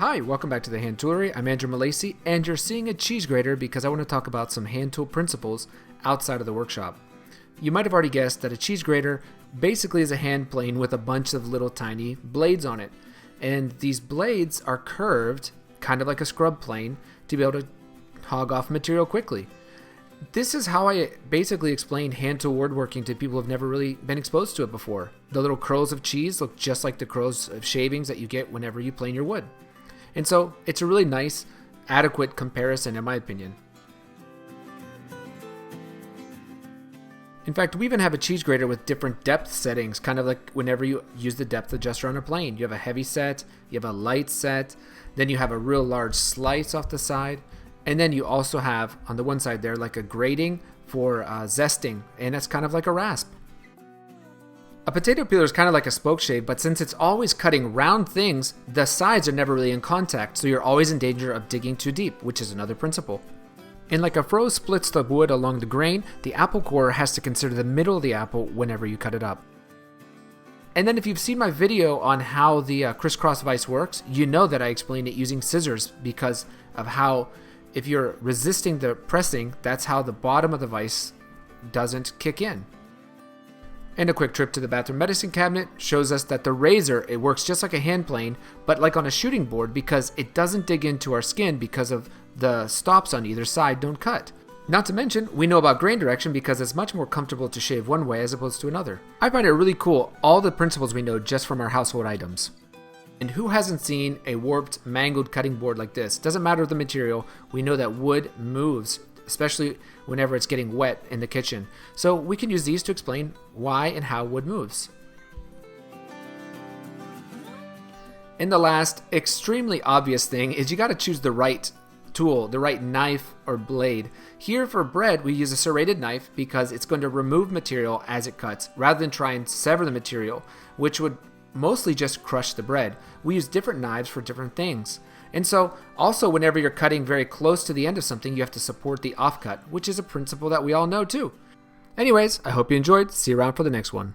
Hi, welcome back to the Hand Toolery. I'm Andrew Malacy, and you're seeing a cheese grater because I want to talk about some hand tool principles outside of the workshop. You might have already guessed that a cheese grater basically is a hand plane with a bunch of little tiny blades on it. And these blades are curved, kind of like a scrub plane, to be able to hog off material quickly. This is how I basically explain hand tool woodworking to people who have never really been exposed to it before. The little curls of cheese look just like the curls of shavings that you get whenever you plane your wood. And so it's a really nice, adequate comparison in my opinion. In fact, we even have a cheese grater with different depth settings, kind of like whenever you use the depth adjuster on a plane. You have a heavy set, you have a light set, then you have a real large slice off the side, and then you also have on the one side there like a grating for zesting, and it's kind of like a rasp. A potato peeler is kind of like a spoke shave, but since it's always cutting round things, the sides are never really in contact, so you're always in danger of digging too deep, which is another principle. And like a furrow splits the wood along the grain, the apple core has to consider the middle of the apple whenever you cut it up. And then if you've seen my video on how the CRISS-CROSS vise works, you know that I explained it using scissors because of how if you're resisting the pressing, that's how the bottom of the vise doesn't kick in. And a quick trip to the bathroom medicine cabinet shows us that the razor, it works just like a hand plane, but like on a shooting board because it doesn't dig into our skin because of the stops on either side don't cut. Not to mention, we know about grain direction because it's much more comfortable to shave one way as opposed to another. I find it really cool, all the principles we know just from our household items. And who hasn't seen a warped, mangled cutting board like this? Doesn't matter the material, we know that wood moves, especially whenever it's getting wet in the kitchen. So we can use these to explain why and how wood moves. And the last, extremely obvious thing is you got to choose the right tool, the right knife or blade. Here for bread, we use a serrated knife because it's going to remove material as it cuts rather than try and sever the material, which would mostly just crush the bread. We use different knives for different things. And so also whenever you're cutting very close to the end of something, you have to support the offcut, which is a principle that we all know too. Anyways, I hope you enjoyed. See you around for the next one.